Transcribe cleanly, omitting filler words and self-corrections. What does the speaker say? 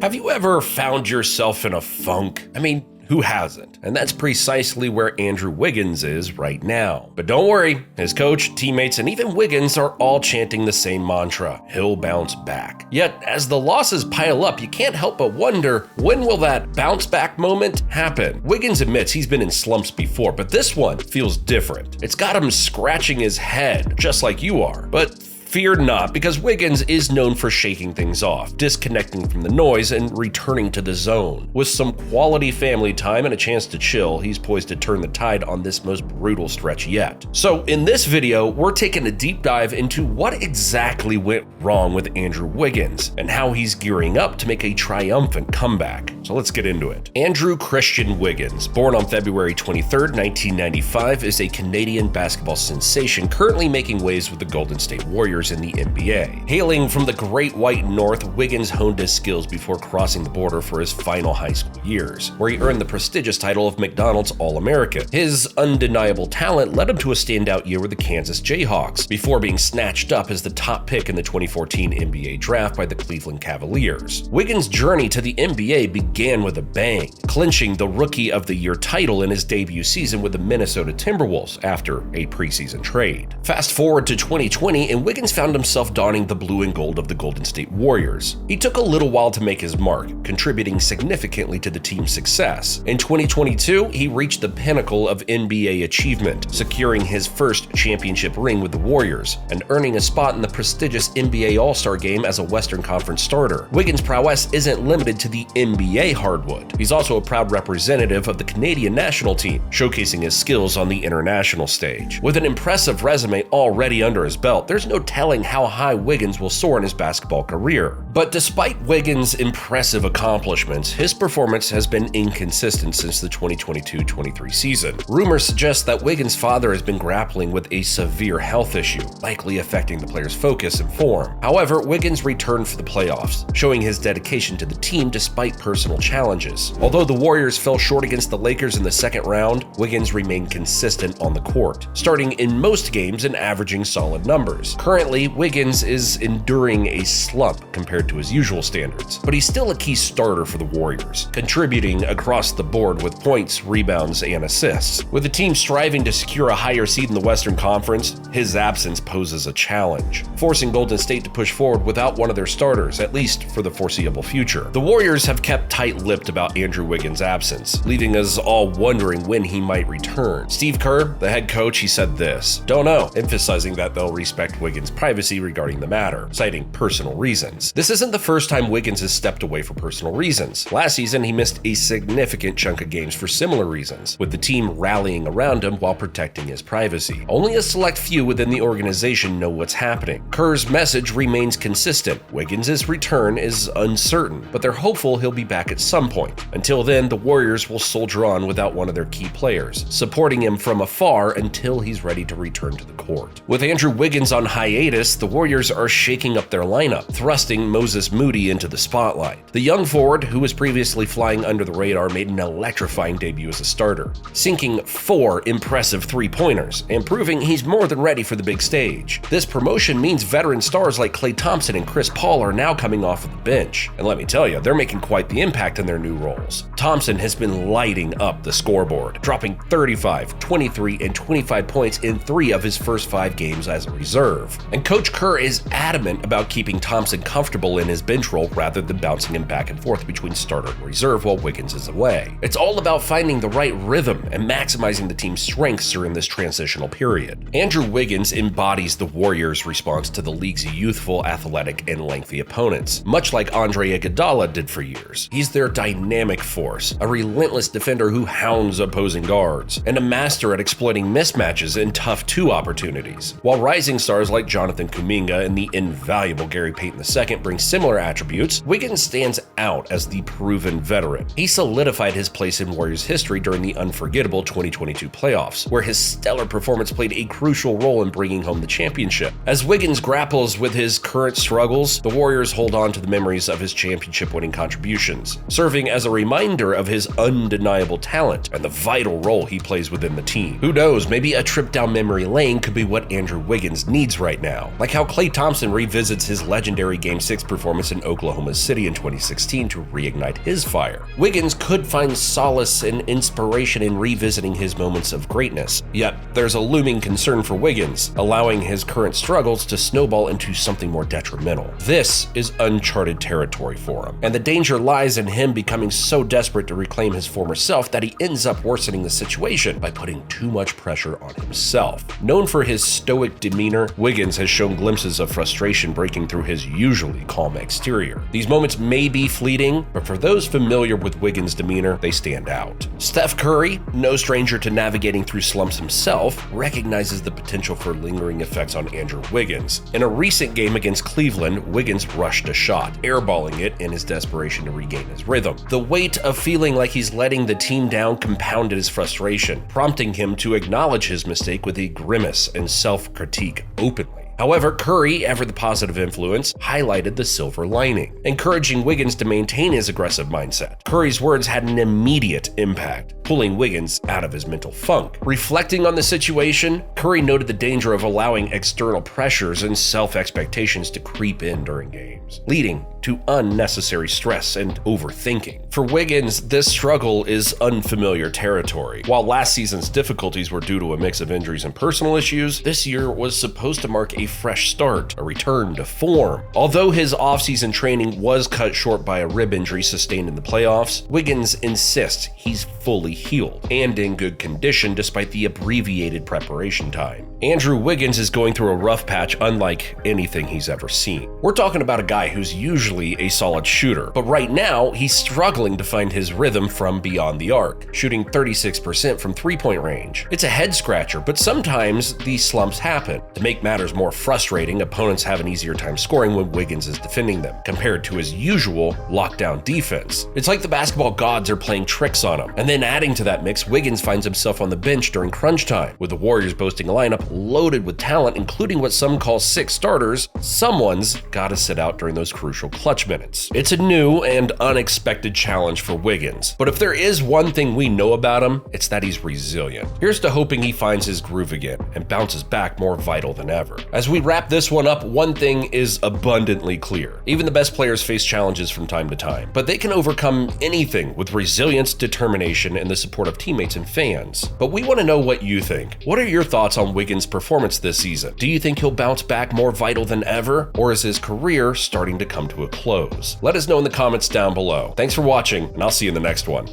Have you ever found yourself in a funk? I mean, who hasn't? And that's precisely where Andrew Wiggins is right now. But don't worry, his coach, teammates, and even Wiggins are all chanting the same mantra: he'll bounce back. Yet, as the losses pile up, you can't help but wonder, when will that bounce back moment happen? Wiggins admits he's been in slumps before, but this one feels different. It's got him scratching his head, just like you are. But fear not, because Wiggins is known for shaking things off, disconnecting from the noise, and returning to the zone. With some quality family time and a chance to chill, he's poised to turn the tide on this most brutal stretch yet. So in this video, we're taking a deep dive into what exactly went wrong with Andrew Wiggins, and how he's gearing up to make a triumphant comeback. So let's get into it. Andrew Christian Wiggins, born on February 23rd, 1995, is a Canadian basketball sensation currently making waves with the Golden State Warriors in the NBA. Hailing from the Great White North, Wiggins honed his skills before crossing the border for his final high school years, where he earned the prestigious title of McDonald's All-American. His undeniable talent led him to a standout year with the Kansas Jayhawks, before being snatched up as the top pick in the 2014 NBA draft by the Cleveland Cavaliers. Wiggins' journey to the NBA began with a bang, clinching the Rookie of the Year title in his debut season with the Minnesota Timberwolves after a preseason trade. Fast forward to 2020, and Wiggins found himself donning the blue and gold of the Golden State Warriors. He took a little while to make his mark, contributing significantly to the team's success. In 2022, he reached the pinnacle of NBA achievement, securing his first championship ring with the Warriors, and earning a spot in the prestigious NBA All-Star Game as a Western Conference starter. Wiggins' prowess isn't limited to the NBA hardwood. He's also a proud representative of the Canadian national team, showcasing his skills on the international stage. With an impressive resume already under his belt, there's no telling how high Wiggins will soar in his basketball career. But despite Wiggins' impressive accomplishments, his performance has been inconsistent since the 2022-23 season. Rumors suggest that Wiggins' father has been grappling with a severe health issue, likely affecting the player's focus and form. However, Wiggins returned for the playoffs, showing his dedication to the team despite personal challenges. Although the Warriors fell short against the Lakers in the second round, Wiggins remained consistent on the court, starting in most games and averaging solid numbers. Currently, Wiggins is enduring a slump compared to his usual standards, but he's still a key starter for the Warriors, contributing across the board with points, rebounds, and assists. With the team striving to secure a higher seed in the Western Conference, his absence poses a challenge, forcing Golden State to push forward without one of their starters, at least for the foreseeable future. The Warriors have kept tight-lipped about Andrew Wiggins' absence, leaving us all wondering when he might return. Steve Kerr, the head coach, he said this: "Don't know," emphasizing that they'll respect Wiggins' privacy regarding the matter, citing personal reasons. This isn't the first time Wiggins has stepped away for personal reasons. Last season, he missed a significant chunk of games for similar reasons, with the team rallying around him while protecting his privacy. Only a select few within the organization know what's happening. Kerr's message remains consistent: Wiggins' return is uncertain, but they're hopeful he'll be back at some point. Until then, the Warriors will soldier on without one of their key players, supporting him from afar until he's ready to return to the court. With Andrew Wiggins on hiatus, the Warriors are shaking up their lineup, thrusting Moses Moody into the spotlight. The young forward, who was previously flying under the radar, made an electrifying debut as a starter, sinking 4 impressive three-pointers and proving he's more than ready for the big stage. This promotion means veteran stars like Klay Thompson and Chris Paul are now coming off of the bench, and let me tell you, they're making quite the impact in their new roles. Thompson has been lighting up the scoreboard, dropping 35, 23, and 25 points in 3 of his first 5 games as a reserve. And Coach Kerr is adamant about keeping Thompson comfortable in his bench role rather than bouncing him back and forth between starter and reserve while Wiggins is away. It's all about finding the right rhythm and maximizing the team's strengths during this transitional period. Andrew Wiggins embodies the Warriors' response to the league's youthful, athletic, and lengthy opponents, much like Andre Iguodala did for years. He's their dynamic force, a relentless defender who hounds opposing guards, and a master at exploiting mismatches and tough 2 opportunities. While rising stars like Jonathan Kuminga and the invaluable Gary Payton II bring similar attributes, Wiggins stands out as the proven veteran. He solidified his place in Warriors history during the unforgettable 2022 playoffs, where his stellar performance played a crucial role in bringing home the championship. As Wiggins grapples with his current struggles, the Warriors hold on to the memories of his championship-winning contributions, serving as a reminder reminder of his undeniable talent and the vital role he plays within the team. Who knows, maybe a trip down memory lane could be what Andrew Wiggins needs right now. Like how Klay Thompson revisits his legendary Game 6 performance in Oklahoma City in 2016 to reignite his fire. Wiggins could find solace and inspiration in revisiting his moments of greatness. Yet, there's a looming concern for Wiggins, allowing his current struggles to snowball into something more detrimental. This is uncharted territory for him, and the danger lies in him becoming so desperate to reclaim his former self that he ends up worsening the situation by putting too much pressure on himself. Known for his stoic demeanor, Wiggins has shown glimpses of frustration breaking through his usually calm exterior. These moments may be fleeting, but for those familiar with Wiggins' demeanor, they stand out. Steph Curry, no stranger to navigating through slumps himself, recognizes the potential for lingering effects on Andrew Wiggins. In a recent game against Cleveland, Wiggins rushed a shot, airballing it in his desperation to regain his rhythm. The weight of feeling like he's letting the team down compounded his frustration, prompting him to acknowledge his mistake with a grimace and self-critique openly. However, Curry, ever the positive influence, highlighted the silver lining, encouraging Wiggins to maintain his aggressive mindset. Curry's words had an immediate impact, pulling Wiggins out of his mental funk. Reflecting on the situation, Curry noted the danger of allowing external pressures and self-expectations to creep in during games, leading to unnecessary stress and overthinking. For Wiggins, this struggle is unfamiliar territory. While last season's difficulties were due to a mix of injuries and personal issues, this year was supposed to mark a fresh start, a return to form. Although his offseason training was cut short by a rib injury sustained in the playoffs, Wiggins insists he's fully healed and in good condition despite the abbreviated preparation time. Andrew Wiggins is going through a rough patch unlike anything he's ever seen. We're talking about a guy who's usually a solid shooter, but right now he's struggling to find his rhythm from beyond the arc, shooting 36% from three-point range. It's a head scratcher, but sometimes these slumps happen. To make matters more frustrating, opponents have an easier time scoring when Wiggins is defending them, compared to his usual lockdown defense. It's like the basketball gods are playing tricks on him. And then adding to that mix, Wiggins finds himself on the bench during crunch time. With the Warriors boasting a lineup loaded with talent, including what some call 6 starters, someone's gotta sit out during those crucial clutch minutes. It's a new and unexpected challenge for Wiggins. But if there is one thing we know about him, it's that he's resilient. Here's to hoping he finds his groove again and bounces back more vital than ever. As we wrap this one up, one thing is abundantly clear. Even the best players face challenges from time to time, but they can overcome anything with resilience, determination, and the support of teammates and fans. But we want to know what you think. What are your thoughts on Wiggins' performance this season? Do you think he'll bounce back more vital than ever, or is his career starting to come to a close? Let us know in the comments down below. Thanks for watching, and I'll see you in the next one.